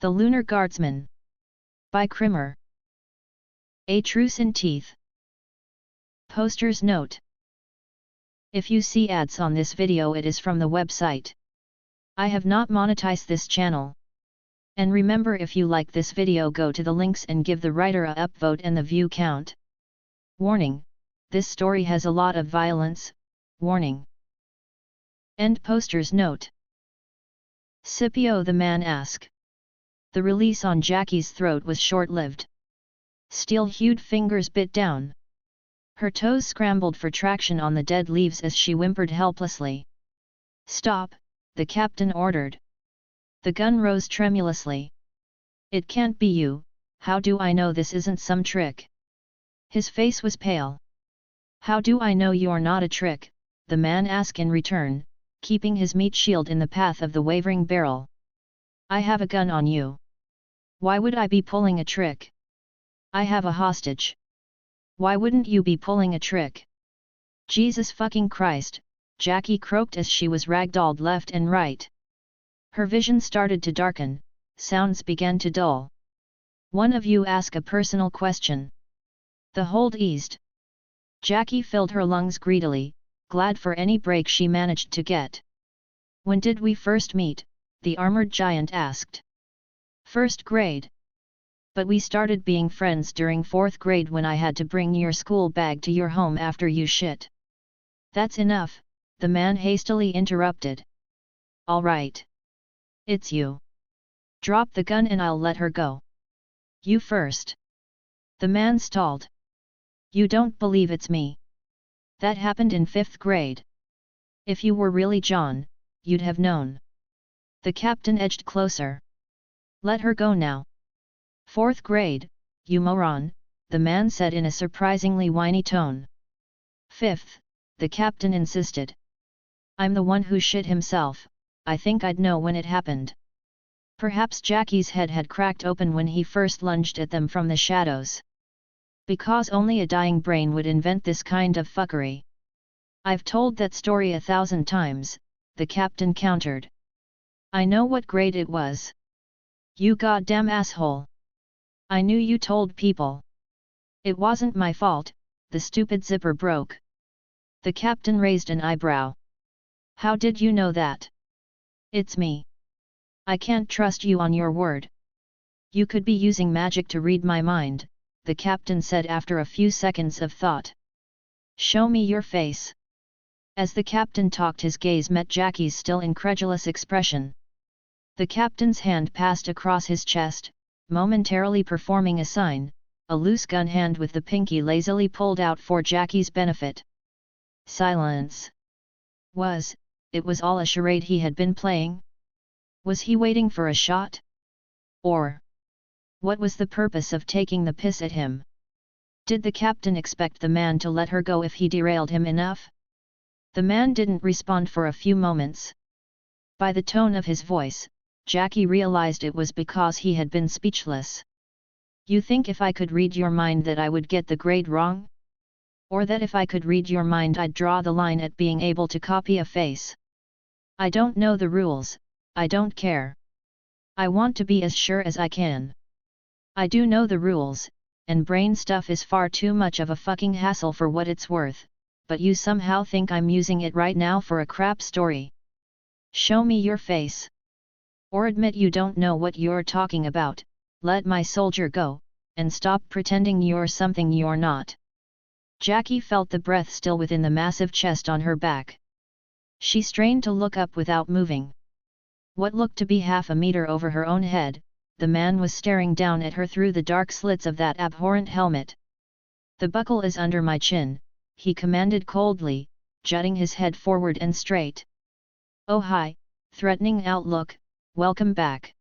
The Lunar Guardsman. By Krimmer. A Truce in Teeth. Poster's note. If you see ads on this video, it is from the website. I have not monetized this channel. And remember, if you like this video, go to the links and give the writer a upvote and the view count. Warning: this story has a lot of violence. Warning. End poster's note. Scipio the man asked. The release on Jackie's throat was short-lived. Steel-hued fingers bit down. Her toes scrambled for traction on the dead leaves as she whimpered helplessly. "Stop," the captain ordered. The gun rose tremulously. "It can't be you. How do I know this isn't some trick?" His face was pale. "How do I know you're not a trick?" the man asked in return, keeping his meat shield in the path of the wavering barrel. "I have a gun on you. Why would I be pulling a trick? I have a hostage. Why wouldn't you be pulling a trick?" "Jesus fucking Christ," Jackie croaked as she was ragdolled left and right. Her vision started to darken, sounds began to dull. "One of you ask a personal question." The hold eased. Jackie filled her lungs greedily, glad for any break she managed to get. "When did we first meet?" the armored giant asked. "First grade. But we started being friends during 4th grade when I had to bring your school bag to your home after you shit." "That's enough," the man hastily interrupted. "All right. It's you. Drop the gun and I'll let her go." "You first." The man stalled. "You don't believe it's me? That happened in 5th grade. If you were really John, you'd have known." The captain edged closer. "Let her go now." 4th grade, you moron," the man said in a surprisingly whiny tone. "5th, the captain insisted. "I'm the one who shit himself. I think I'd know when it happened." Perhaps Jackie's head had cracked open when he first lunged at them from the shadows. "Because only a dying brain would invent this kind of fuckery. I've told that story 1,000 times, the captain countered. "I know what grade it was. You goddamn asshole. I knew you told people." "It wasn't my fault, the stupid zipper broke." The captain raised an eyebrow. "How did you know that?" "It's me. I can't trust you on your word." "You could be using magic to read my mind," the captain said after a few seconds of thought. "Show me your face." As the captain talked, his gaze met Jackie's still incredulous expression. The captain's hand passed across his chest, momentarily performing a sign, a loose gun hand with the pinky lazily pulled out for Jackie's benefit. Silence. It was all a charade he had been playing? Was he waiting for a shot? Or what was the purpose of taking the piss at him? Did the captain expect the man to let her go if he derailed him enough? The man didn't respond for a few moments. By the tone of his voice, Jackie realized it was because he had been speechless. "You think if I could read your mind that I would get the grade wrong? Or that if I could read your mind I'd draw the line at being able to copy a face? I don't know the rules, I don't care. I want to be as sure as I can. I do know the rules, and brain stuff is far too much of a fucking hassle for what it's worth, but you somehow think I'm using it right now for a crap story. Show me your face. Or admit you don't know what you're talking about, let my soldier go, and stop pretending you're something you're not." Jackie felt the breath still within the massive chest on her back. She strained to look up without moving. What looked to be half a meter over her own head, the man was staring down at her through the dark slits of that abhorrent helmet. "The buckle is under my chin," he commanded coldly, jutting his head forward and straight. "Oh hi, threatening outlook, welcome back.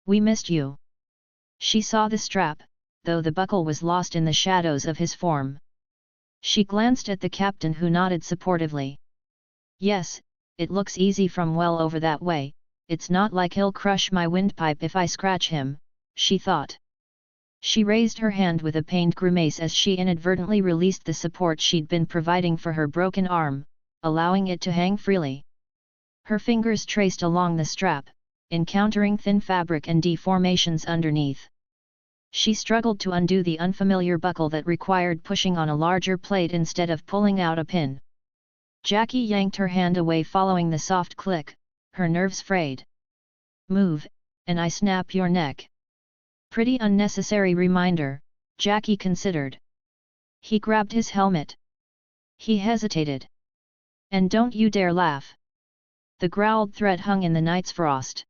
We missed you." She saw the strap, though the buckle was lost in the shadows of his form. She glanced at the captain, who nodded supportively. "Yes, it looks easy from well over that way, it's not like he'll crush my windpipe if I scratch him," she thought. She raised her hand with a pained grimace as she inadvertently released the support she'd been providing for her broken arm, allowing it to hang freely. Her fingers traced along the strap, encountering thin fabric and deformations underneath. She struggled to undo the unfamiliar buckle that required pushing on a larger plate instead of pulling out a pin. Jackie yanked her hand away following the soft click, her nerves frayed. "Move, and I snap your neck." Pretty unnecessary reminder, Jackie considered. He grabbed his helmet. He hesitated. "And don't you dare laugh." The growled threat hung in the night's frost.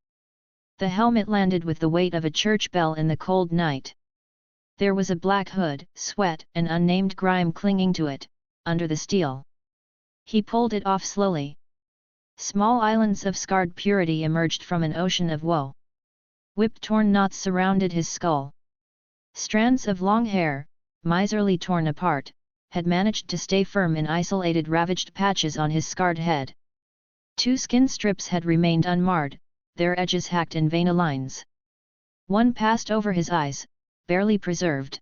The helmet landed with the weight of a church bell in the cold night. There was a black hood, sweat and unnamed grime clinging to it, under the steel. He pulled it off slowly. Small islands of scarred purity emerged from an ocean of woe. Whip-torn knots surrounded his skull. Strands of long hair, miserly torn apart, had managed to stay firm in isolated ravaged patches on his scarred head. 2 skin strips had remained unmarred, their edges hacked in veiny lines. One passed over his eyes, barely preserved.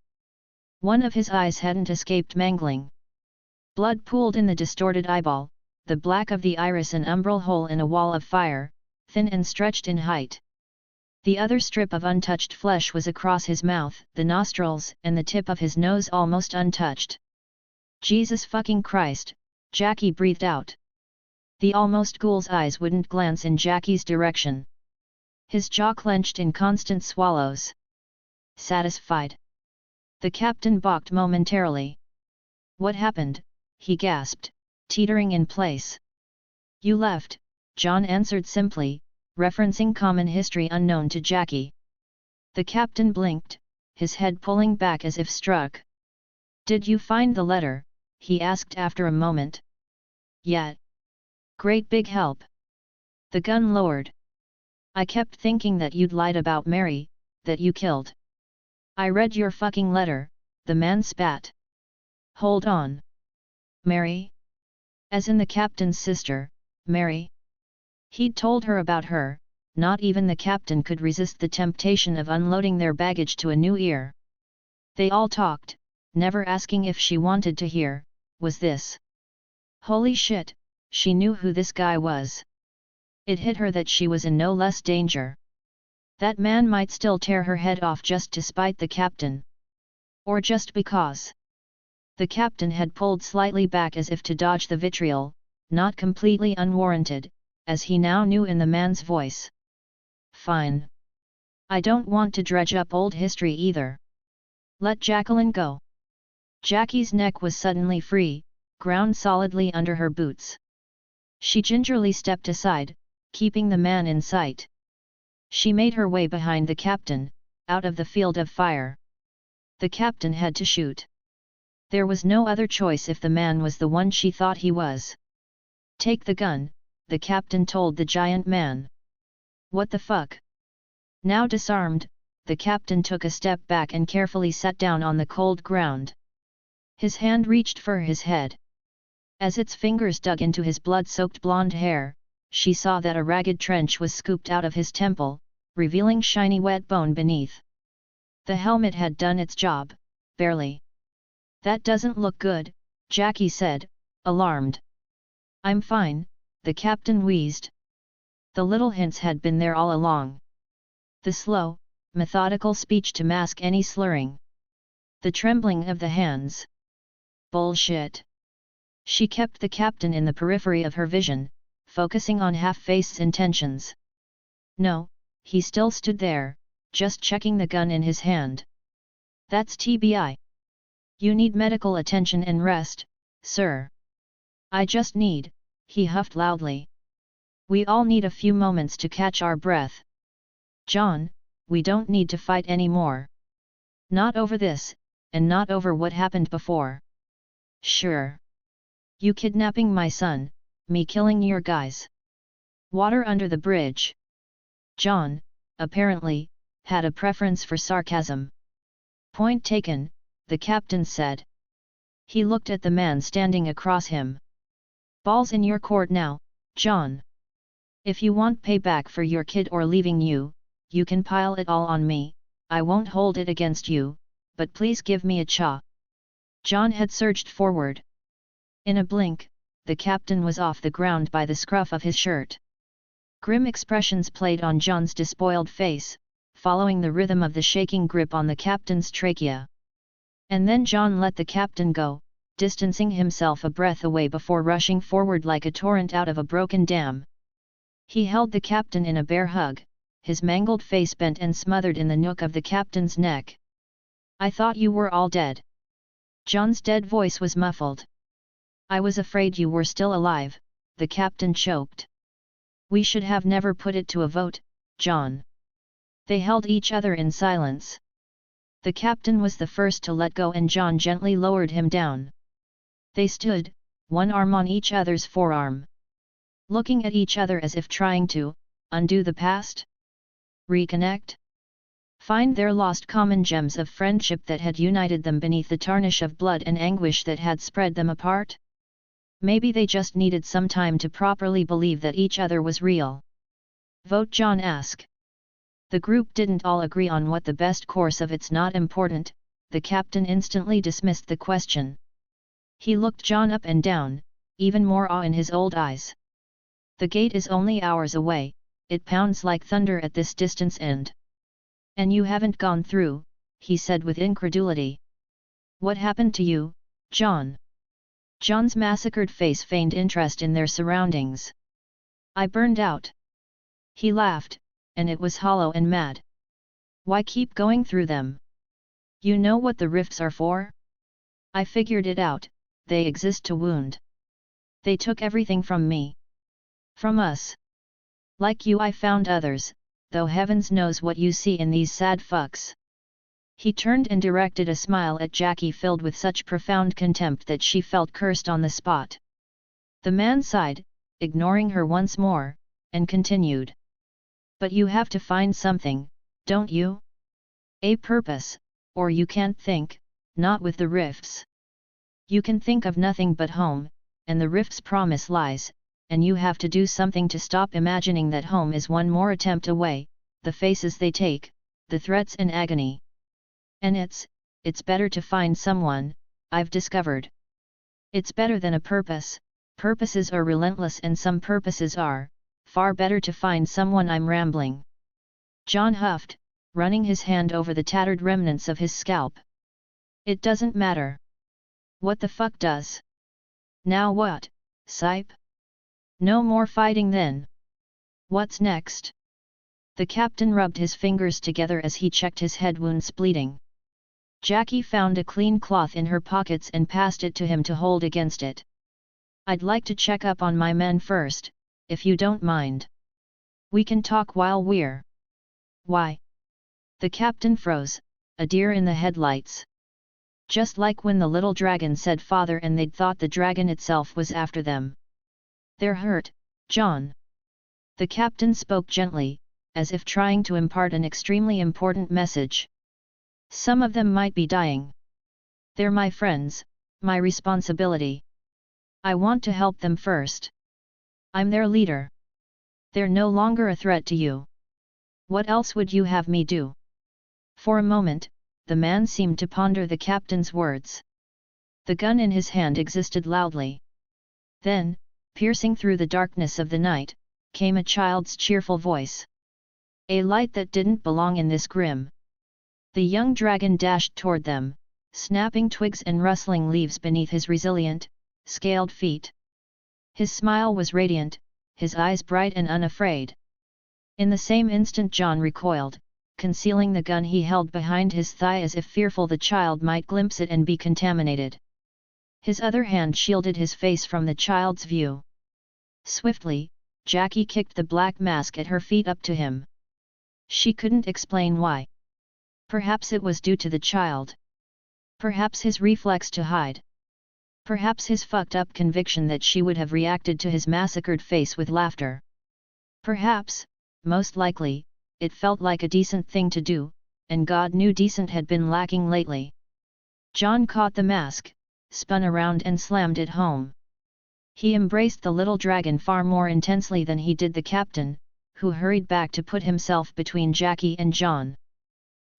One of his eyes hadn't escaped mangling. Blood pooled in the distorted eyeball, the black of the iris an umbral hole in a wall of fire, thin and stretched in height. The other strip of untouched flesh was across his mouth, the nostrils and the tip of his nose almost untouched. "Jesus fucking Christ," Jackie breathed out. The almost ghoul's eyes wouldn't glance in Jackie's direction. His jaw clenched in constant swallows. "Satisfied?" The captain balked momentarily. "What happened?" he gasped, teetering in place. "You left," John answered simply, referencing common history unknown to Jackie. The captain blinked, his head pulling back as if struck. "Did you find the letter?" he asked after a moment. "Yeah. Great big help." The gun lowered. "I kept thinking that you'd lied about Mary, that you killed." "I read your fucking letter," the man spat. "Hold on. Mary? As in the captain's sister, Mary?" He'd told her about her. Not even the captain could resist the temptation of unloading their baggage to a new ear. They all talked, never asking if she wanted to hear. Was this? Holy shit, she knew who this guy was. It hit her that she was in no less danger. That man might still tear her head off just to spite the captain. Or just because. The captain had pulled slightly back as if to dodge the vitriol, not completely unwarranted, as he now knew in the man's voice. "Fine. I don't want to dredge up old history either. Let Jacqueline go." Jackie's neck was suddenly free, ground solidly under her boots. She gingerly stepped aside, keeping the man in sight. She made her way behind the captain, out of the field of fire. The captain had to shoot. There was no other choice if the man was the one she thought he was. "Take the gun," the captain told the giant man. "What the fuck?" Now disarmed, the captain took a step back and carefully sat down on the cold ground. His hand reached for his head. As its fingers dug into his blood-soaked blonde hair, she saw that a ragged trench was scooped out of his temple, revealing shiny wet bone beneath. The helmet had done its job, barely. "That doesn't look good," Jackie said, alarmed. "I'm fine," the captain wheezed. The little hints had been there all along. The slow, methodical speech to mask any slurring. The trembling of the hands. Bullshit. She kept the captain in the periphery of her vision, focusing on half-faced's intentions. No, he still stood there, just checking the gun in his hand. "That's TBI. You need medical attention and rest, sir." "I just need," he huffed loudly. "We all need a few moments to catch our breath. John, we don't need to fight anymore. Not over this, and not over what happened before." "Sure. You kidnapping my son, me killing your guys. Water under the bridge." John, apparently, had a preference for sarcasm. "Point taken," the captain said. He looked at the man standing across him. "Ball's in your court now, John. If you want payback for your kid or leaving you, you can pile it all on me, I won't hold it against you, but please give me a cha." John had surged forward. In a blink, the captain was off the ground by the scruff of his shirt. Grim expressions played on John's despoiled face, following the rhythm of the shaking grip on the captain's trachea. And then John let the captain go, distancing himself a breath away before rushing forward like a torrent out of a broken dam. He held the captain in a bear hug, his mangled face bent and smothered in the nook of the captain's neck. "I thought you were all dead." John's dead voice was muffled. "I was afraid you were still alive," the captain choked. "We should have never put it to a vote, John." They held each other in silence. The captain was the first to let go and John gently lowered him down. They stood, one arm on each other's forearm, looking at each other as if trying to undo the past, reconnect, find their lost common gems of friendship that had united them beneath the tarnish of blood and anguish that had spread them apart. Maybe they just needed some time to properly believe that each other was real. "Vote," John asked. The group didn't all agree on what the best course of. "It's not important," the captain instantly dismissed the question. He looked John up and down, even more awe in his old eyes. "The gate is only hours away, it pounds like thunder at this distance and you haven't gone through," he said with incredulity. "What happened to you, John?" John's massacred face feigned interest in their surroundings. "I burned out." He laughed, and it was hollow and mad. "Why keep going through them? You know what the rifts are for?" "I figured it out, they exist to wound. They took everything from me. From us. Like you, I found others, though heavens knows what you see in these sad fucks." He turned and directed a smile at Jackie filled with such profound contempt that she felt cursed on the spot. The man sighed, ignoring her once more, and continued. "But you have to find something, don't you? A purpose, or you can't think, not with the rifts. You can think of nothing but home, and the rifts promise lies, and you have to do something to stop imagining that home is one more attempt away, the faces they take, the threats and agony. And it's better to find someone, I've discovered. It's better than a purpose. Purposes are relentless and some purposes are, far better to find someone." "I'm rambling." John huffed, running his hand over the tattered remnants of his scalp. "It doesn't matter. What the fuck does? Now what, Sipe? No more fighting then? What's next?" The captain rubbed his fingers together as he checked his head wounds bleeding. Jackie found a clean cloth in her pockets and passed it to him to hold against it. "I'd like to check up on my men first, if you don't mind. We can talk while we're..." "Why?" The captain froze, a deer in the headlights. Just like when the little dragon said father and they'd thought the dragon itself was after them. "They're hurt, John." The captain spoke gently, as if trying to impart an extremely important message. "Some of them might be dying. They're my friends, my responsibility. I want to help them first. I'm their leader. They're no longer a threat to you. What else would you have me do?" For a moment, the man seemed to ponder the captain's words. The gun in his hand existed loudly. Then, piercing through the darkness of the night, came a child's cheerful voice. A light that didn't belong in this grim. The young dragon dashed toward them, snapping twigs and rustling leaves beneath his resilient, scaled feet. His smile was radiant, his eyes bright and unafraid. In the same instant John recoiled, concealing the gun he held behind his thigh as if fearful the child might glimpse it and be contaminated. His other hand shielded his face from the child's view. Swiftly, Jackie kicked the black mask at her feet up to him. She couldn't explain why. Perhaps it was due to the child. Perhaps his reflex to hide. Perhaps his fucked up conviction that she would have reacted to his massacred face with laughter. Perhaps, most likely, it felt like a decent thing to do, and God knew decent had been lacking lately. John caught the mask, spun around and slammed it home. He embraced the little dragon far more intensely than he did the captain, who hurried back to put himself between Jackie and John.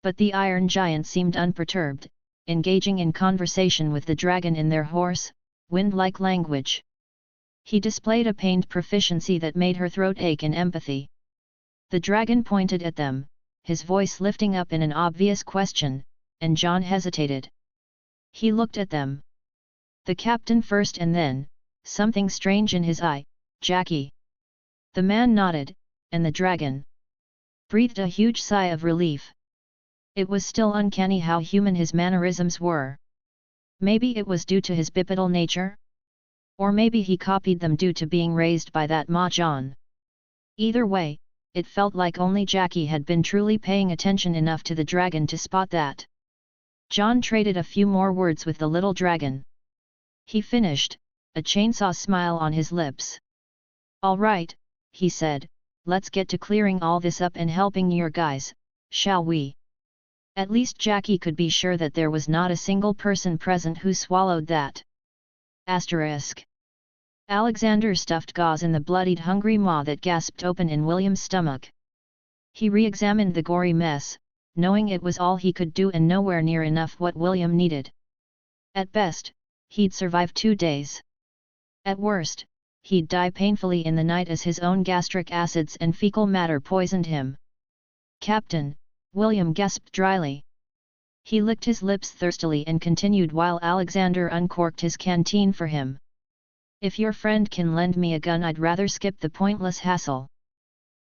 But the Iron Giant seemed unperturbed, engaging in conversation with the dragon in their hoarse, wind-like language. He displayed a pained proficiency that made her throat ache in empathy. The dragon pointed at them, his voice lifting up in an obvious question, and John hesitated. He looked at them. The captain first and then, something strange in his eye, Jackie. The man nodded, and the dragon breathed a huge sigh of relief. It was still uncanny how human his mannerisms were. Maybe it was due to his bipedal nature? Or maybe he copied them due to being raised by that Mahjong. Either way, it felt like only Jackie had been truly paying attention enough to the dragon to spot that. John traded a few more words with the little dragon. He finished, a chainsaw smile on his lips. "All right," he said, "let's get to clearing all this up and helping your guys, shall we?" At least Jackie could be sure that there was not a single person present who swallowed that. Asterisk. Alexander stuffed gauze in the bloodied hungry maw that gasped open in William's stomach. He re-examined the gory mess, knowing it was all he could do and nowhere near enough what William needed. At best, he'd survive 2 days. At worst, he'd die painfully in the night as his own gastric acids and fecal matter poisoned him. "Captain," William gasped dryly. He licked his lips thirstily and continued while Alexander uncorked his canteen for him. "If your friend can lend me a gun, I'd rather skip the pointless hassle."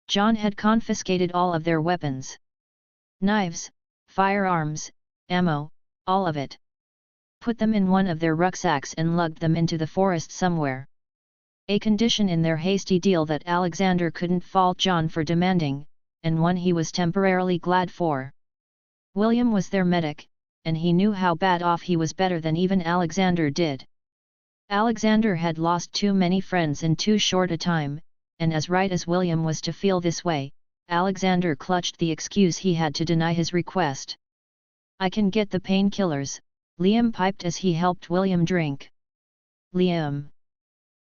John had confiscated all of their weapons. Knives, firearms, ammo, all of it. Put them in one of their rucksacks and lugged them into the forest somewhere. A condition in their hasty deal that Alexander couldn't fault John for demanding, and one he was temporarily glad for. William was their medic, and he knew how bad off he was better than even Alexander did. Alexander had lost too many friends in too short a time, and as right as William was to feel this way, Alexander clutched the excuse he had to deny his request. "I can get the painkillers," Liam piped as he helped William drink. Liam.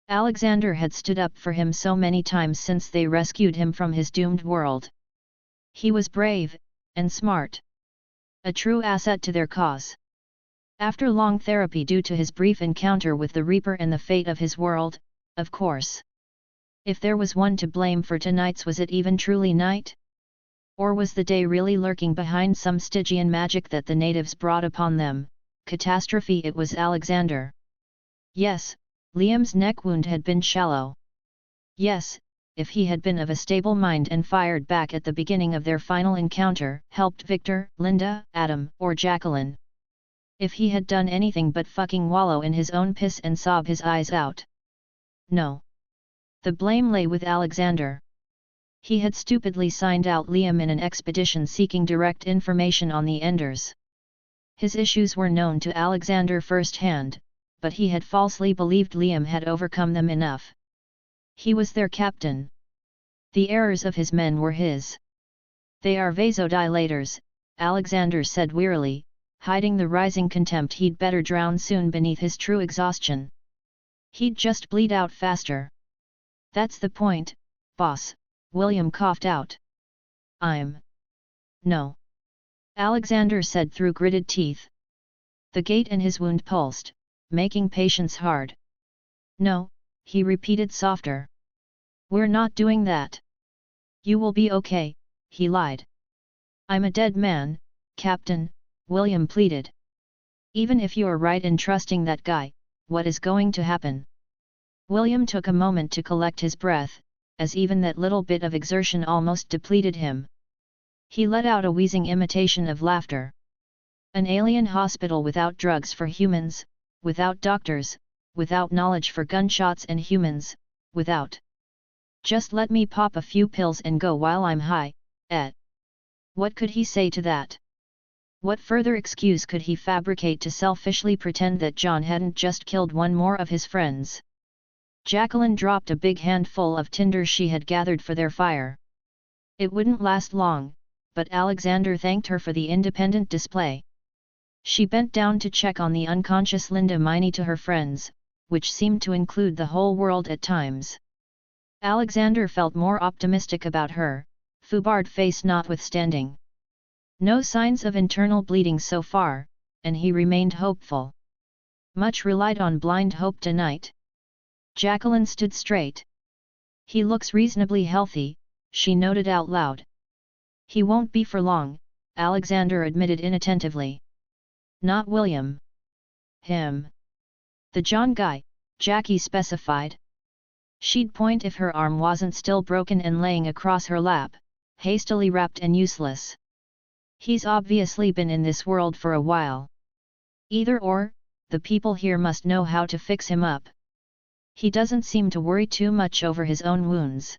Alexander had stood up for him so many times since they rescued him from his doomed world. He was brave, and smart. A true asset to their cause. After long therapy due to his brief encounter with the Reaper and the fate of his world, of course. If there was one to blame for tonight's, was it even truly night? Or was the day really lurking behind some Stygian magic that the natives brought upon them? Catastrophe. It was Alexander. Yes, Liam's neck wound had been shallow. Yes, if he had been of a stable mind and fired back at the beginning of their final encounter, helped Victor, Linda, Adam, or Jacqueline. If he had done anything but fucking wallow in his own piss and sob his eyes out. No. The blame lay with Alexander. He had stupidly signed out Liam in an expedition seeking direct information on the Enders. His issues were known to Alexander firsthand, but he had falsely believed Liam had overcome them enough. He was their captain. The errors of his men were his. "They are vasodilators," Alexander said wearily, hiding the rising contempt he'd better drown soon beneath his true exhaustion. "He'd just bleed out faster." "That's the point, boss," William coughed out. No. Alexander said through gritted teeth. The gate in his wound pulsed, making patience hard. "No," he repeated softer. "We're not doing that." "You will be okay," he lied. "I'm a dead man, Captain," William pleaded. "Even if you're right in trusting that guy, what is going to happen?" William took a moment to collect his breath, as even that little bit of exertion almost depleted him. He let out a wheezing imitation of laughter. "An alien hospital without drugs for humans, without doctors, without knowledge for gunshots and humans, without. Just let me pop a few pills and go while I'm high, eh?" What could he say to that? What further excuse could he fabricate to selfishly pretend that John hadn't just killed one more of his friends? Jacqueline dropped a big handful of tinder she had gathered for their fire. It wouldn't last long, but Alexander thanked her for the independent display. She bent down to check on the unconscious Linda Miney to her friends, which seemed to include the whole world at times. Alexander felt more optimistic about her, foobarred face notwithstanding. No signs of internal bleeding so far, and he remained hopeful. Much relied on blind hope tonight. Jacqueline stood straight. He looks reasonably healthy, she noted out loud. He won't be for long, Alexander admitted inattentively. Not William. Him. The John guy, Jackie specified. She'd point if her arm wasn't still broken and laying across her lap, hastily wrapped and useless. He's obviously been in this world for a while. Either or, the people here must know how to fix him up. He doesn't seem to worry too much over his own wounds.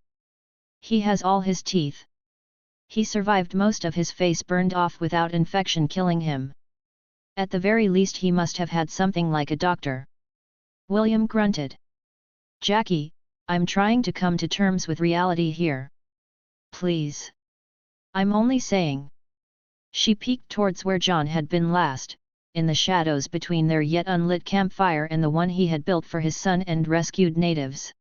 He has all his teeth. He survived most of his face burned off without infection killing him. At the very least he must have had something like a doctor. William grunted. Jackie, I'm trying to come to terms with reality here. Please. I'm only saying. She peeked towards where John had been last, in the shadows between their yet unlit campfire and the one he had built for his son and rescued natives.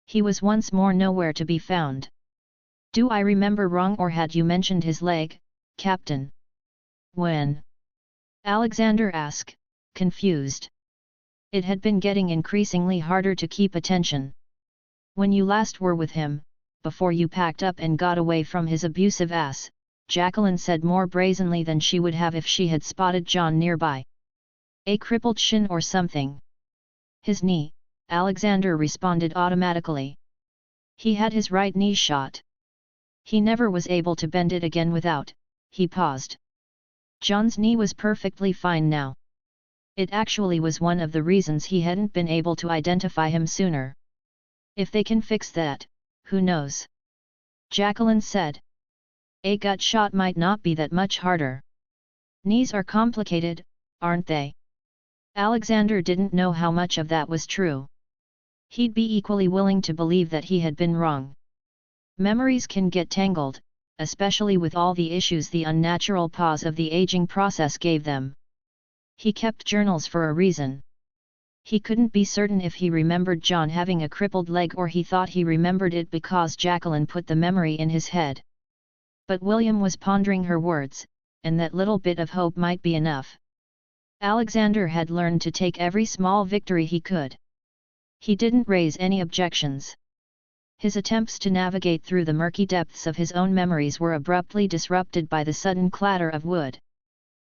He was once more nowhere to be found. Do I remember wrong, or had you mentioned his leg, Captain? When? Alexander asked, confused. It had been getting increasingly harder to keep attention. When you last were with him, before you packed up and got away from his abusive ass, Jacqueline said more brazenly than she would have if she had spotted John nearby. A crippled shin or something. His knee, Alexander responded automatically. He had his right knee shot. He never was able to bend it again without, he paused. John's knee was perfectly fine now. It actually was one of the reasons he hadn't been able to identify him sooner. If they can fix that, who knows? Jacqueline said. A gut shot might not be that much harder. Knees are complicated, aren't they? Alexander didn't know how much of that was true. He'd be equally willing to believe that he had been wrong. Memories can get tangled, especially with all the issues the unnatural pause of the aging process gave them. He kept journals for a reason. He couldn't be certain if he remembered John having a crippled leg or he thought he remembered it because Jacqueline put the memory in his head. But William was pondering her words, and that little bit of hope might be enough. Alexander had learned to take every small victory he could. He didn't raise any objections. His attempts to navigate through the murky depths of his own memories were abruptly disrupted by the sudden clatter of wood.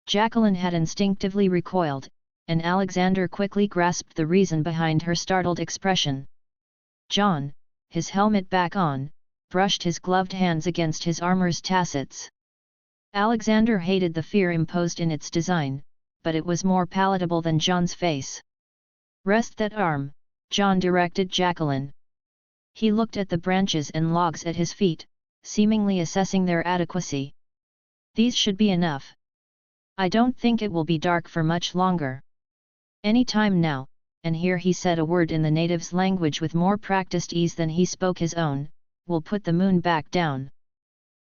Jacqueline had instinctively recoiled, and Alexander quickly grasped the reason behind her startled expression. John, his helmet back on, brushed his gloved hands against his armor's tassets. Alexander hated the fear imposed in its design, but it was more palatable than John's face. Rest that arm, John directed Jacqueline. He looked at the branches and logs at his feet, seemingly assessing their adequacy. These should be enough. I don't think it will be dark for much longer. Any time now, and here he said a word in the native's language with more practiced ease than he spoke his own, we'll put the moon back down.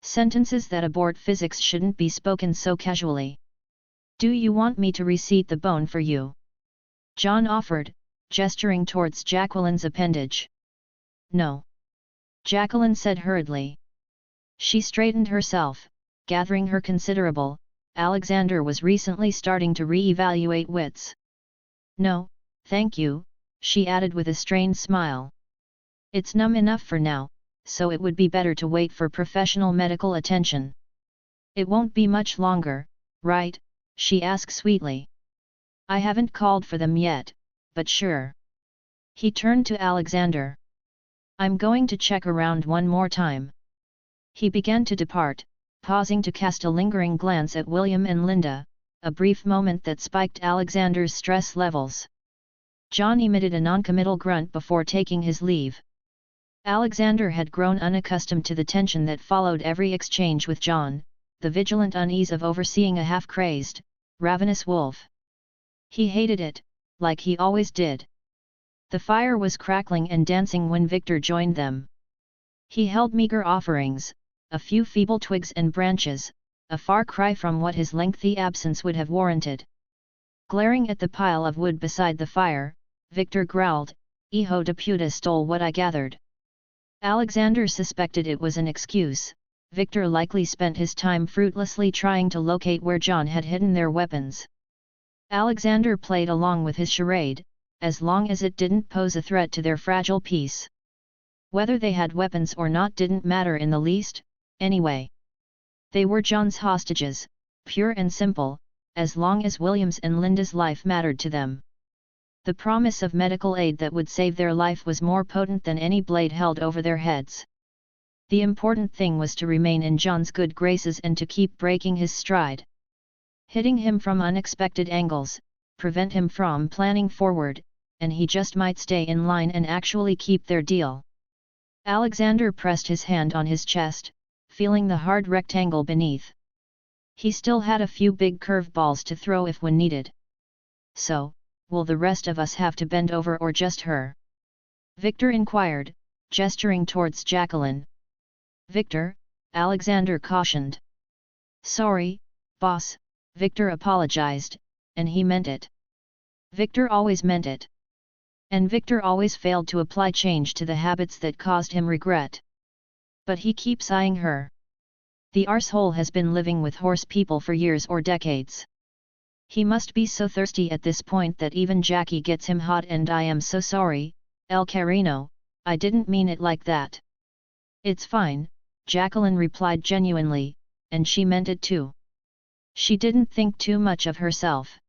Sentences that abort physics shouldn't be spoken so casually. Do you want me to reseat the bone for you? John offered, gesturing towards Jacqueline's appendage. No. Jacqueline said hurriedly. She straightened herself, gathering her considerable. Alexander was recently starting to re-evaluate wits. No, thank you, she added with a strained smile. It's numb enough for now, so it would be better to wait for professional medical attention. It won't be much longer, right? She asked sweetly. I haven't called for them yet, but sure. He turned to Alexander. I'm going to check around one more time. He began to depart, pausing to cast a lingering glance at William and Linda, a brief moment that spiked Alexander's stress levels. John emitted a noncommittal grunt before taking his leave. Alexander had grown unaccustomed to the tension that followed every exchange with John, the vigilant unease of overseeing a half-crazed, ravenous wolf. He hated it, like he always did. The fire was crackling and dancing when Victor joined them. He held meager offerings, a few feeble twigs and branches, a far cry from what his lengthy absence would have warranted. Glaring at the pile of wood beside the fire, Victor growled, "Hijo de puta stole what I gathered." Alexander suspected it was an excuse. Victor likely spent his time fruitlessly trying to locate where John had hidden their weapons. Alexander played along with his charade, as long as it didn't pose a threat to their fragile peace. Whether they had weapons or not didn't matter in the least, anyway. They were John's hostages, pure and simple, as long as William's and Linda's life mattered to them. The promise of medical aid that would save their life was more potent than any blade held over their heads. The important thing was to remain in John's good graces and to keep breaking his stride. Hitting him from unexpected angles, prevent him from planning forward, and he just might stay in line and actually keep their deal. Alexander pressed his hand on his chest, feeling the hard rectangle beneath. He still had a few big curveballs to throw if one needed. So, will the rest of us have to bend over or just her? Victor inquired, gesturing towards Jacqueline. Victor, Alexander cautioned. Sorry, boss, Victor apologized, and he meant it. Victor always meant it. And Victor always failed to apply change to the habits that caused him regret. But he keeps eyeing her. The arsehole has been living with horse people for years or decades. He must be so thirsty at this point that even Jackie gets him hot, and I am so sorry, El Carino, I didn't mean it like that. It's fine, Jacqueline replied genuinely, and she meant it too. She didn't think too much of herself.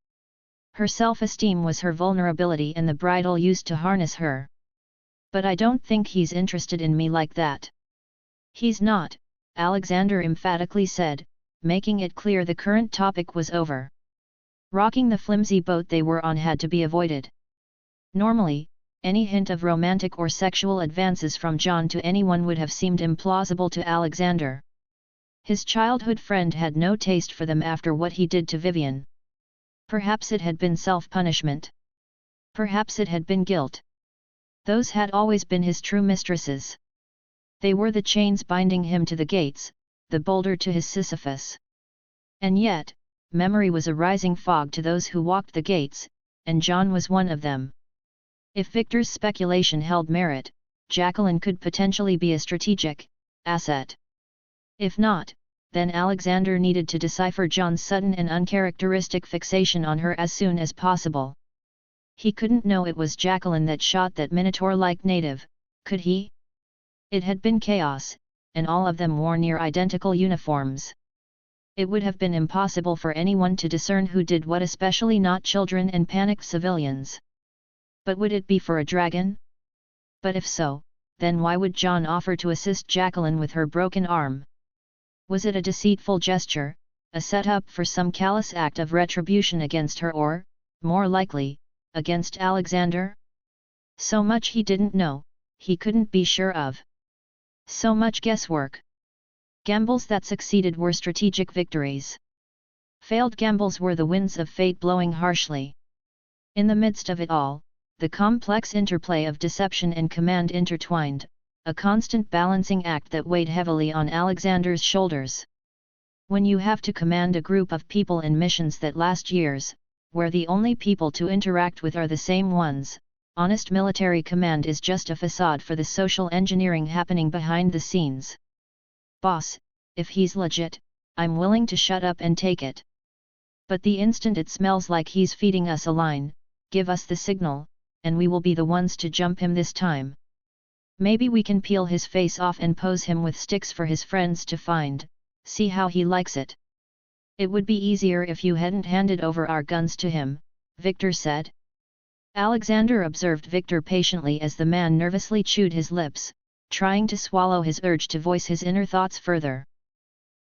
Her self-esteem was her vulnerability and the bridle used to harness her. But I don't think he's interested in me like that. He's not, Alexander emphatically said, making it clear the current topic was over. Rocking the flimsy boat they were on had to be avoided. Normally, any hint of romantic or sexual advances from John to anyone would have seemed implausible to Alexander. His childhood friend had no taste for them after what he did to Vivian. Perhaps it had been self-punishment. Perhaps it had been guilt. Those had always been his true mistresses. They were the chains binding him to the gates, the boulder to his Sisyphus. And yet, memory was a rising fog to those who walked the gates, and John was one of them. If Victor's speculation held merit, Jacqueline could potentially be a strategic asset. If not, then Alexander needed to decipher John's sudden and uncharacteristic fixation on her as soon as possible. He couldn't know it was Jacqueline that shot that Minotaur-like native, could he? It had been chaos, and all of them wore near identical uniforms. It would have been impossible for anyone to discern who did what, especially not children and panicked civilians. But would it be for a dragon? But if so, then why would John offer to assist Jacqueline with her broken arm? Was it a deceitful gesture, a setup for some callous act of retribution against her or, more likely, against Alexander? So much he didn't know, he couldn't be sure of. So much guesswork. Gambles that succeeded were strategic victories. Failed gambles were the winds of fate blowing harshly. In the midst of it all, the complex interplay of deception and command intertwined, a constant balancing act that weighed heavily on Alexander's shoulders. When you have to command a group of people in missions that last years, where the only people to interact with are the same ones, honest military command is just a facade for the social engineering happening behind the scenes. Boss, if he's legit, I'm willing to shut up and take it. But the instant it smells like he's feeding us a line, give us the signal, and we will be the ones to jump him this time. Maybe we can peel his face off and pose him with sticks for his friends to find, see how he likes it. It would be easier if you hadn't handed over our guns to him, Victor said. Alexander observed Victor patiently as the man nervously chewed his lips, trying to swallow his urge to voice his inner thoughts further.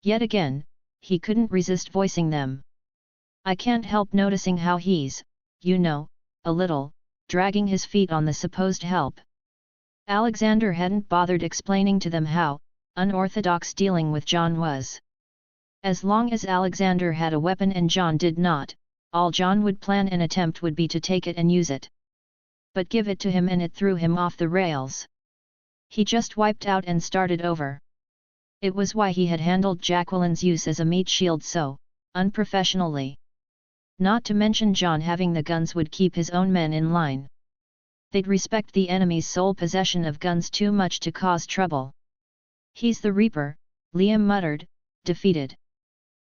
Yet again, he couldn't resist voicing them. I can't help noticing how he's, you know, a little, dragging his feet on the supposed help. Alexander hadn't bothered explaining to them how unorthodox dealing with John was. As long as Alexander had a weapon and John did not, all John would plan and attempt would be to take it and use it. But give it to him and it threw him off the rails. He just wiped out and started over. It was why he had handled Jacqueline's use as a meat shield so unprofessionally. Not to mention John having the guns would keep his own men in line. They'd respect the enemy's sole possession of guns too much to cause trouble. He's the Reaper, Liam muttered, defeated.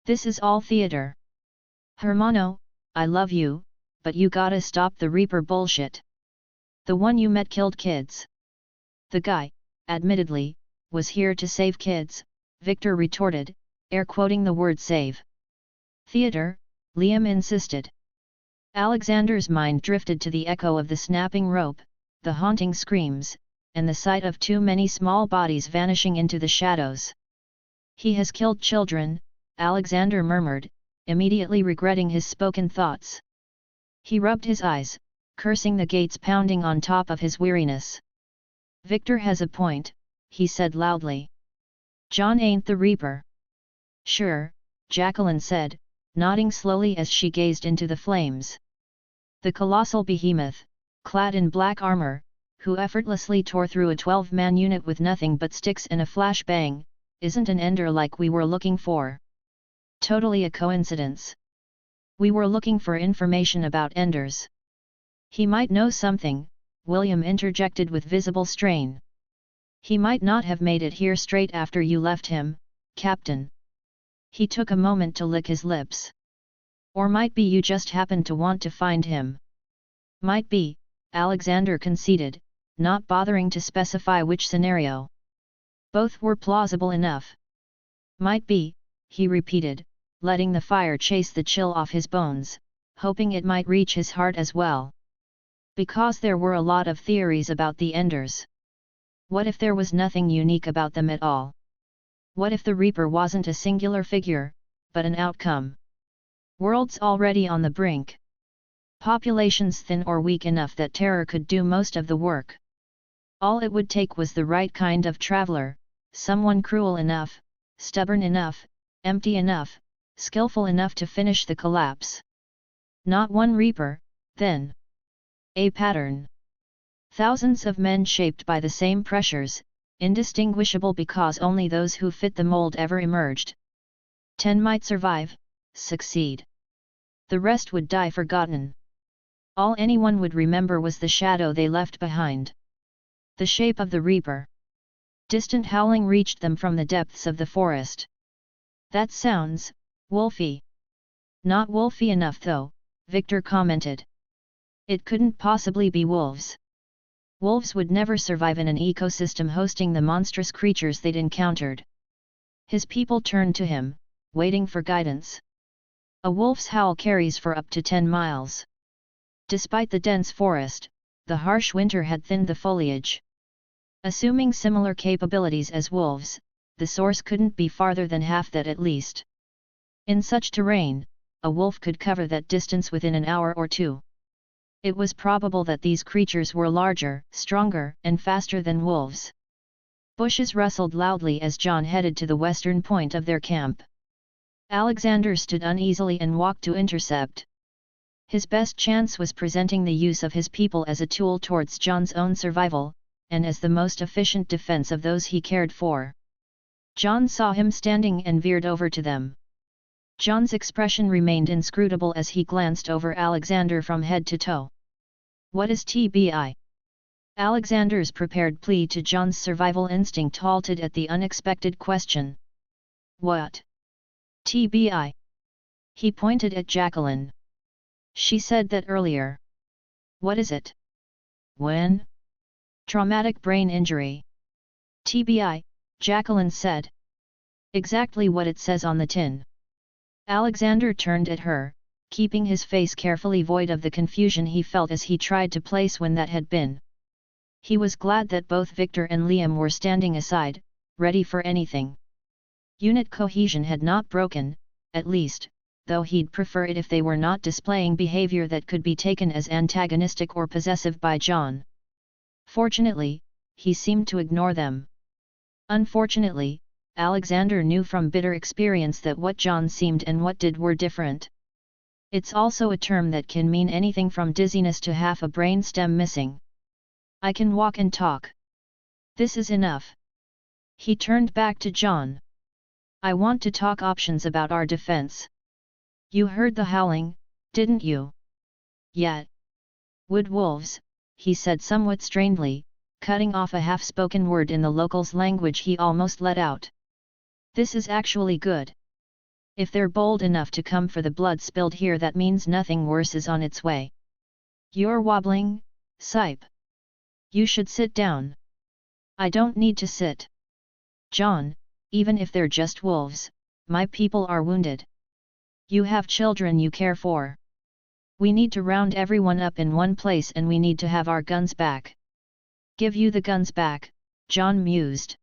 This is all theater. Hermano, I love you, but you gotta stop the Reaper bullshit. The one you met killed kids. The guy, admittedly, was here to save kids, Victor retorted, air quoting the word save. Theater, Liam insisted. Alexander's mind drifted to the echo of the snapping rope, the haunting screams, and the sight of too many small bodies vanishing into the shadows. He has killed children, Alexander murmured, immediately regretting his spoken thoughts. He rubbed his eyes, cursing the gates pounding on top of his weariness. Victor has a point, he said loudly. John ain't the Reaper. Sure, Jacqueline said, nodding slowly as she gazed into the flames. The colossal behemoth, clad in black armor, who effortlessly tore through a 12-man unit with nothing but sticks and a flashbang, isn't an ender like we were looking for. Totally a coincidence. We were looking for information about enders. He might know something, William interjected with visible strain. He might not have made it here straight after you left him, Captain. He took a moment to lick his lips. Or might be you just happened to want to find him. Might be, Alexander conceded, not bothering to specify which scenario. Both were plausible enough. Might be, he repeated, letting the fire chase the chill off his bones, hoping it might reach his heart as well. Because there were a lot of theories about the Enders. What if there was nothing unique about them at all? What if the Reaper wasn't a singular figure, but an outcome? Worlds already on the brink. Populations thin or weak enough that terror could do most of the work. All it would take was the right kind of traveler, someone cruel enough, stubborn enough, empty enough, skillful enough to finish the collapse. Not one Reaper, then. A pattern. Thousands of men shaped by the same pressures, indistinguishable because only those who fit the mold ever emerged. 10 might survive, succeed. The rest would die forgotten. All anyone would remember was the shadow they left behind. The shape of the Reaper. Distant howling reached them from the depths of the forest. That sounds wolfy. Not wolfy enough though, Victor commented. It couldn't possibly be wolves. Wolves would never survive in an ecosystem hosting the monstrous creatures they'd encountered. His people turned to him, waiting for guidance. A wolf's howl carries for up to 10 miles. Despite the dense forest, the harsh winter had thinned the foliage. Assuming similar capabilities as wolves, the source couldn't be farther than half that at least. In such terrain, a wolf could cover that distance within an hour or two. It was probable that these creatures were larger, stronger, and faster than wolves. Bushes rustled loudly as John headed to the western point of their camp. Alexander stood uneasily and walked to intercept. His best chance was presenting the use of his people as a tool towards John's own survival, and as the most efficient defense of those he cared for. John saw him standing and veered over to them. John's expression remained inscrutable as he glanced over Alexander from head to toe. What is TBI? Alexander's prepared plea to John's survival instinct halted at the unexpected question. What? TBI? He pointed at Jacqueline. She said that earlier. What is it? When? Traumatic brain injury. TBI, Jacqueline said. Exactly what it says on the tin. Alexander turned at her, keeping his face carefully void of the confusion he felt as he tried to place when that had been. He was glad that both Victor and Liam were standing aside, ready for anything. Unit cohesion had not broken, at least, though he'd prefer it if they were not displaying behavior that could be taken as antagonistic or possessive by John. Fortunately, he seemed to ignore them. Unfortunately, Alexander knew from bitter experience that what John seemed and what did were different. It's also a term that can mean anything from dizziness to half a brain stem missing. I can walk and talk. This is enough. He turned back to John. I want to talk options about our defense. You heard the howling, didn't you? Yet. Wood wolves, he said somewhat strainedly, cutting off a half-spoken word in the locals' language he almost let out. This is actually good. If they're bold enough to come for the blood spilled here, that means nothing worse is on its way. You're wobbling, Sipe. You should sit down. I don't need to sit. John, even if they're just wolves, my people are wounded. You have children you care for. We need to round everyone up in one place and we need to have our guns back. Give you the guns back, John mused.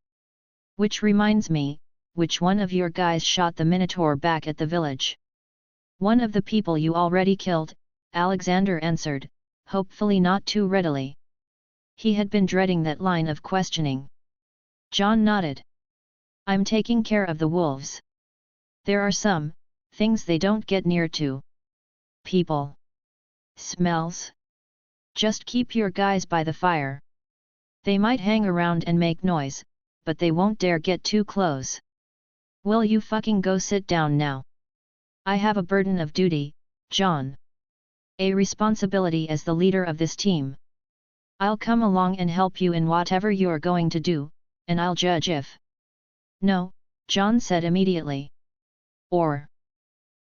Which reminds me, which one of your guys shot the Minotaur back at the village? One of the people you already killed, Alexander answered, hopefully not too readily. He had been dreading that line of questioning. John nodded. I'm taking care of the wolves. There are some things they don't get near to. People. Smells. Just keep your guys by the fire. They might hang around and make noise, but they won't dare get too close. Will you fucking go sit down now? I have a burden of duty, John. A responsibility as the leader of this team. I'll come along and help you in whatever you're going to do, and I'll judge if. No, John said immediately. Or.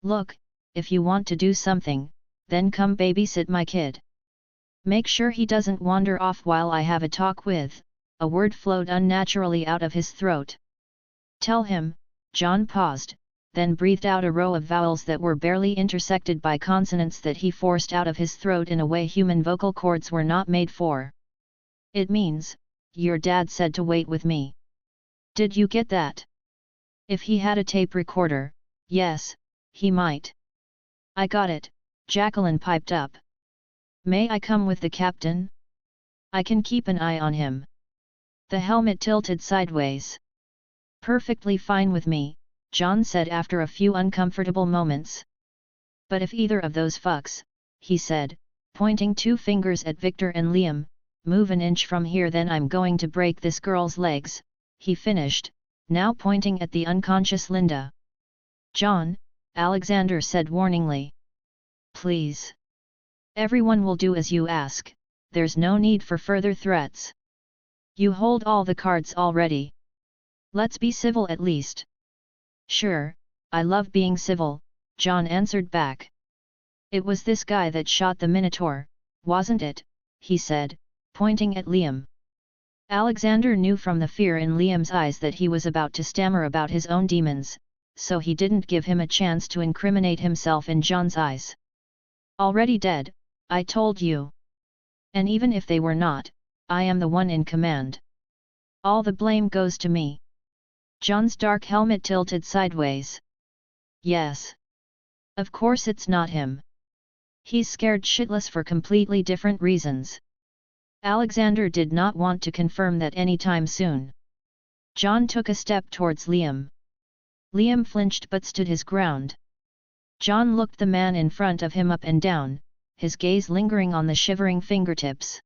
Look, if you want to do something, then come babysit my kid. Make sure he doesn't wander off while I have a talk with. A word flowed unnaturally out of his throat. Tell him. John paused, then breathed out a row of vowels that were barely intersected by consonants that he forced out of his throat in a way human vocal cords were not made for. It means, your dad said to wait with me. Did you get that? If he had a tape recorder, yes, he might. I got it, Jacqueline piped up. May I come with the captain? I can keep an eye on him. The helmet tilted sideways. Perfectly fine with me, John said after a few uncomfortable moments. But if either of those fucks, he said, pointing two fingers at Victor and Liam, move an inch from here, then I'm going to break this girl's legs, he finished, now pointing at the unconscious Linda. John, Alexander said warningly. Please. Everyone will do as you ask, there's no need for further threats. You hold all the cards already. Let's be civil at least. Sure, I love being civil, John answered back. It was this guy that shot the Minotaur, wasn't it? He said, pointing at Liam. Alexander knew from the fear in Liam's eyes that he was about to stammer about his own demons, so he didn't give him a chance to incriminate himself in John's eyes. Already dead, I told you. And even if they were not, I am the one in command. All the blame goes to me. John's dark helmet tilted sideways. Yes. Of course it's not him. He's scared shitless for completely different reasons. Alexander did not want to confirm that anytime soon. John took a step towards Liam. Liam flinched but stood his ground. John looked the man in front of him up and down, his gaze lingering on the shivering fingertips.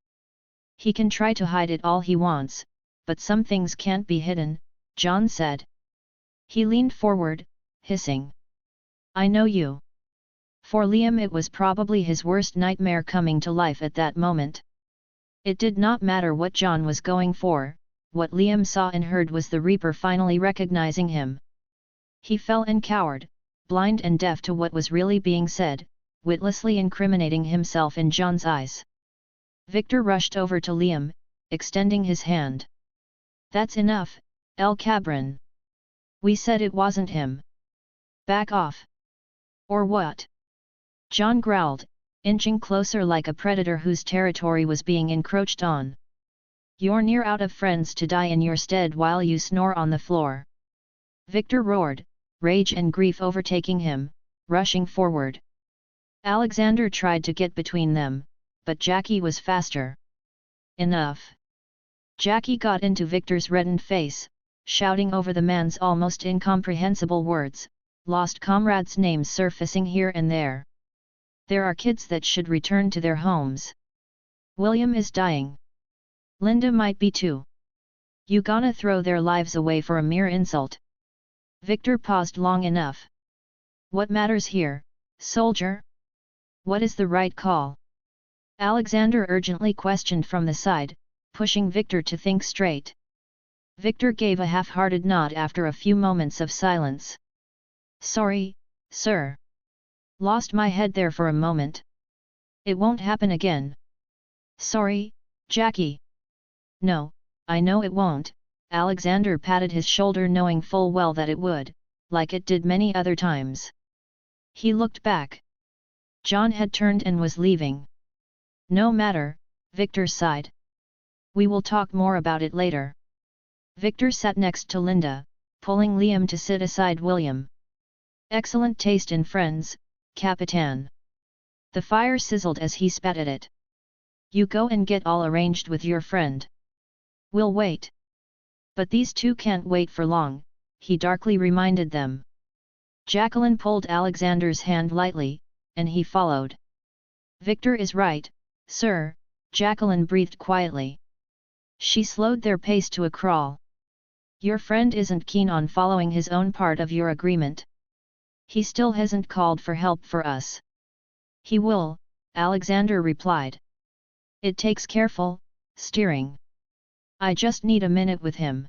He can try to hide it all he wants, but some things can't be hidden, John said. He leaned forward, hissing. I know you. For Liam it was probably his worst nightmare coming to life at that moment. It did not matter what John was going for, what Liam saw and heard was the Reaper finally recognizing him. He fell and cowered, blind and deaf to what was really being said, witlessly incriminating himself in John's eyes. Victor rushed over to Liam, extending his hand. That's enough, El Cabron. We said it wasn't him. Back off. Or what? John growled, inching closer like a predator whose territory was being encroached on. You're near out of friends to die in your stead while you snore on the floor. Victor roared, rage and grief overtaking him, rushing forward. Alexander tried to get between them, but Jackie was faster. Enough. Jackie got into Victor's reddened face, shouting over the man's almost incomprehensible words, lost comrades' names surfacing here and there. There are kids that should return to their homes. William is dying. Linda might be too. You gonna throw their lives away for a mere insult? Victor paused long enough. What matters here, soldier? What is the right call? Alexander urgently questioned from the side, pushing Victor to think straight. Victor gave a half-hearted nod after a few moments of silence. Sorry, sir. Lost my head there for a moment. It won't happen again. Sorry, Jackie. No, I know it won't. Alexander patted his shoulder knowing full well that it would, like it did many other times. He looked back. John had turned and was leaving. No matter, Victor sighed. We will talk more about it later. Victor sat next to Linda, pulling Liam to sit aside William. Excellent taste in friends, Capitan. The fire sizzled as he spat at it. You go and get all arranged with your friend. We'll wait. But these two can't wait for long, he darkly reminded them. Jacqueline pulled Alexander's hand lightly, and he followed. Victor is right, sir, Jacqueline breathed quietly. She slowed their pace to a crawl. Your friend isn't keen on following his own part of your agreement. He still hasn't called for help for us. He will, Alexander replied. It takes careful steering. I just need a minute with him.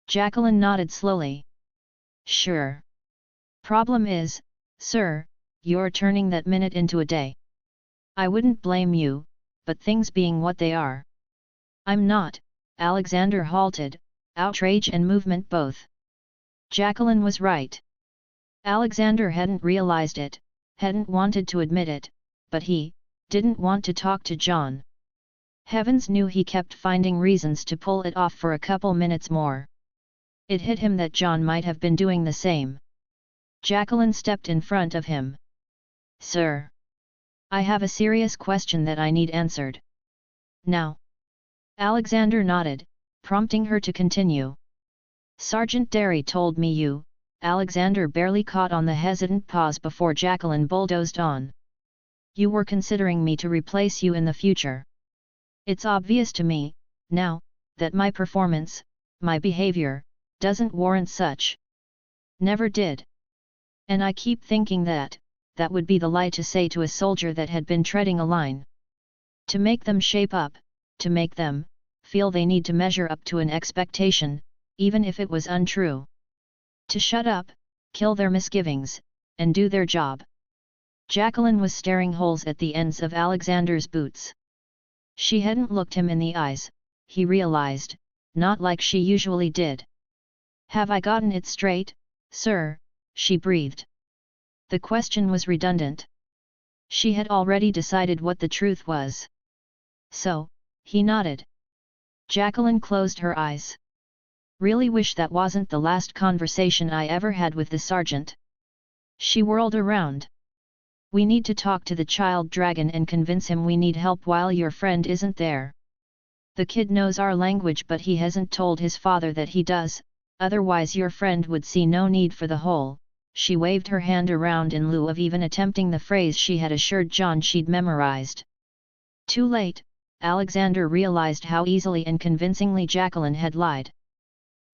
Jacqueline nodded slowly. Sure. Problem is, sir, you're turning that minute into a day. I wouldn't blame you, but things being what they are. I'm not, Alexander halted, outrage and movement both. Jacqueline was right. Alexander hadn't realized it, hadn't wanted to admit it, but he didn't want to talk to John. Heavens knew he kept finding reasons to pull it off for a couple minutes more. It hit him that John might have been doing the same. Jacqueline stepped in front of him. Sir. I have a serious question that I need answered. Now. Alexander nodded, prompting her to continue. Sergeant Derry told me you, Alexander barely caught on the hesitant pause before Jacqueline bulldozed on. You were considering me to replace you in the future. It's obvious to me, now, that my performance, my behavior, doesn't warrant such. Never did. And I keep thinking that would be the lie to say to a soldier that had been treading a line. To make them shape up, to make them feel they need to measure up to an expectation, even if it was untrue. To shut up, kill their misgivings, and do their job. Jacqueline was staring holes at the ends of Alexander's boots. She hadn't looked him in the eyes, he realized, not like she usually did. Have I gotten it straight, sir? She breathed. The question was redundant. She had already decided what the truth was. So, he nodded. Jacqueline closed her eyes. Really wish that wasn't the last conversation I ever had with the sergeant. She whirled around. We need to talk to the child dragon and convince him we need help while your friend isn't there. The kid knows our language but he hasn't told his father that he does, otherwise your friend would see no need for the whole. She waved her hand around in lieu of even attempting the phrase she had assured John she'd memorized. Too late, Alexander realized how easily and convincingly Jacqueline had lied.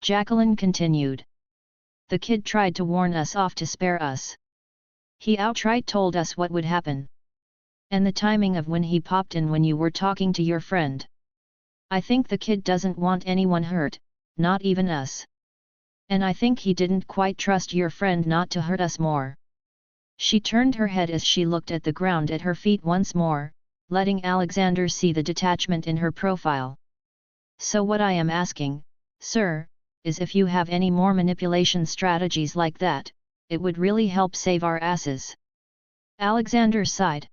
Jacqueline continued. The kid tried to warn us off to spare us. He outright told us what would happen. And the timing of when he popped in when you were talking to your friend. I think the kid doesn't want anyone hurt, not even us. And I think he didn't quite trust your friend not to hurt us more. She turned her head as she looked at the ground at her feet once more, letting Alexander see the detachment in her profile. So what I am asking, sir, is if you have any more manipulation strategies like that, it would really help save our asses. Alexander sighed.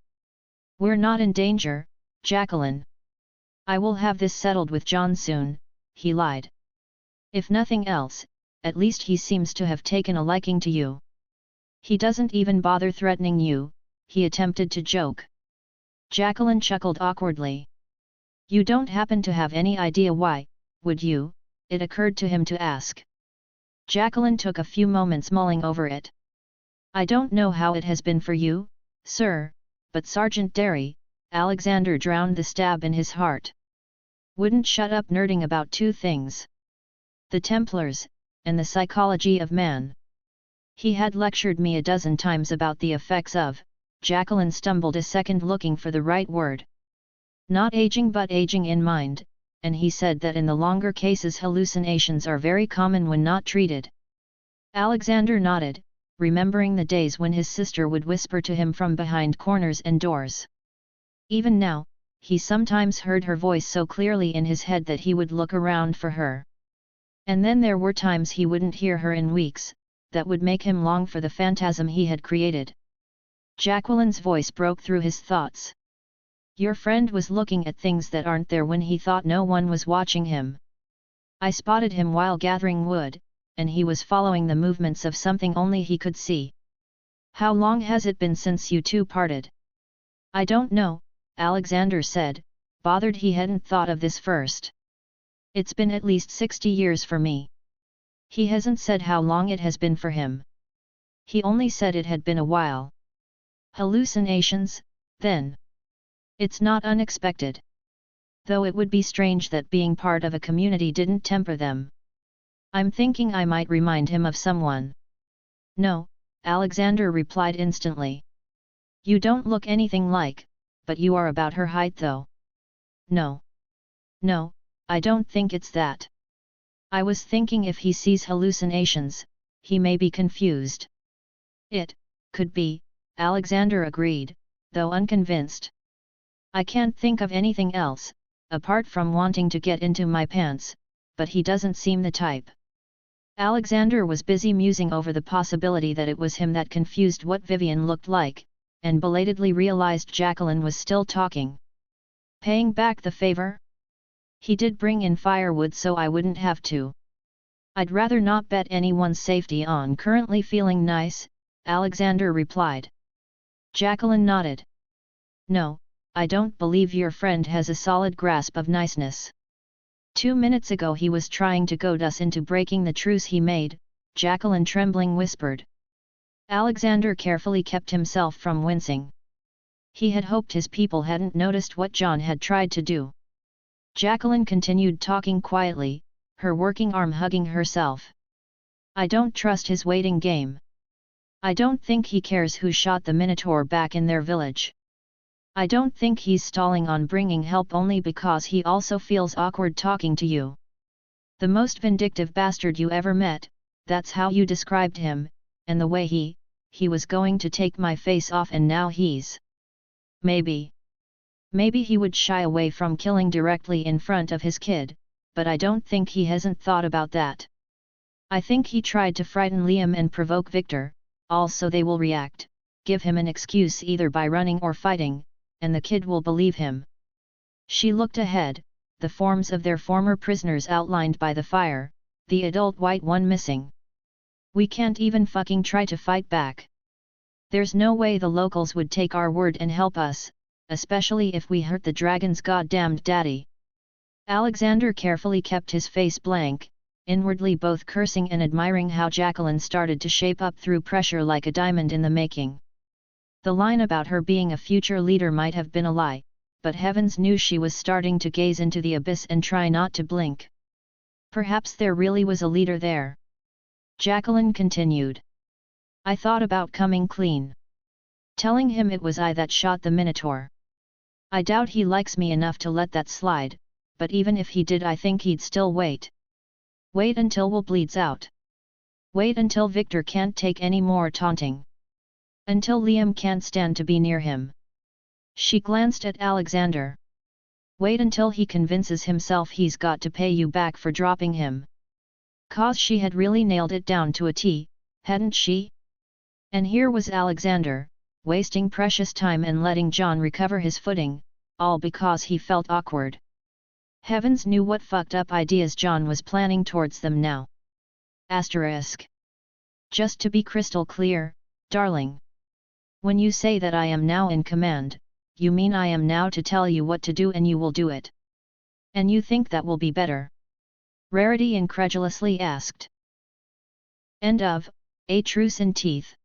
We're not in danger, Jacqueline. I will have this settled with John soon, he lied. If nothing else, at least he seems to have taken a liking to you. He doesn't even bother threatening you, he attempted to joke. Jacqueline chuckled awkwardly. You don't happen to have any idea why, would you? It occurred to him to ask. Jacqueline took a few moments mulling over it. I don't know how it has been for you, sir, but Sergeant Derry, Alexander drowned the stab in his heart. Wouldn't shut up nerding about two things. The Templars, and the psychology of man. He had lectured me a dozen times about the effects of, Jacqueline stumbled a second looking for the right word. Not aging but aging in mind, and he said that in the longer cases hallucinations are very common when not treated. Alexander nodded, remembering the days when his sister would whisper to him from behind corners and doors. Even now, he sometimes heard her voice so clearly in his head that he would look around for her. And then there were times he wouldn't hear her in weeks, that would make him long for the phantasm he had created. Jacqueline's voice broke through his thoughts. Your friend was looking at things that aren't there when he thought no one was watching him. I spotted him while gathering wood, and he was following the movements of something only he could see. How long has it been since you two parted? I don't know, Alexander said, bothered he hadn't thought of this first. It's been at least 60 years for me. He hasn't said how long it has been for him. He only said it had been a while. Hallucinations, then? It's not unexpected. Though it would be strange that being part of a community didn't temper them. I'm thinking I might remind him of someone. No, Alexander replied instantly. You don't look anything like, but you are about her height though. No. No, I don't think it's that. I was thinking if he sees hallucinations, he may be confused. It could be, Alexander agreed, though unconvinced. I can't think of anything else, apart from wanting to get into my pants, but he doesn't seem the type. Alexander was busy musing over the possibility that it was him that confused what Vivian looked like, and belatedly realized Jacqueline was still talking. Paying back the favor? He did bring in firewood so I wouldn't have to. I'd rather not bet anyone's safety on currently feeling nice, Alexander replied. Jacqueline nodded. No, I don't believe your friend has a solid grasp of niceness. 2 minutes ago he was trying to goad us into breaking the truce he made, Jacqueline trembling whispered. Alexander carefully kept himself from wincing. He had hoped his people hadn't noticed what John had tried to do. Jacqueline continued talking quietly, her working arm hugging herself. I don't trust his waiting game. I don't think he cares who shot the Minotaur back in their village. I don't think he's stalling on bringing help only because he also feels awkward talking to you. The most vindictive bastard you ever met, that's how you described him, and the way he was going to take my face off and now he's... Maybe he would shy away from killing directly in front of his kid, but I don't think he hasn't thought about that. I think he tried to frighten Liam and provoke Victor, also they will react, give him an excuse either by running or fighting, and the kid will believe him. She looked ahead, the forms of their former prisoners outlined by the fire, the adult white one missing. We can't even fucking try to fight back. There's no way the locals would take our word and help us, especially if we hurt the dragon's goddamned daddy. Alexander carefully kept his face blank, inwardly both cursing and admiring how Jacqueline started to shape up through pressure like a diamond in the making. The line about her being a future leader might have been a lie, but heavens knew she was starting to gaze into the abyss and try not to blink. Perhaps there really was a leader there. Jacqueline continued. I thought about coming clean. Telling him it was I that shot the Minotaur. I doubt he likes me enough to let that slide, but even if he did I think he'd still wait. Wait until Will bleeds out. Wait until Victor can't take any more taunting. Until Liam can't stand to be near him. She glanced at Alexander. Wait until he convinces himself he's got to pay you back for dropping him. 'Cause she had really nailed it down to a T, hadn't she? And here was Alexander, wasting precious time and letting John recover his footing, all because he felt awkward. Heavens knew what fucked up ideas John was planning towards them now. Asterisk. Just to be crystal clear, darling. When you say that I am now in command, you mean I am now to tell you what to do and you will do it. And you think that will be better? Rarity incredulously asked. End of A Truce in Teeth.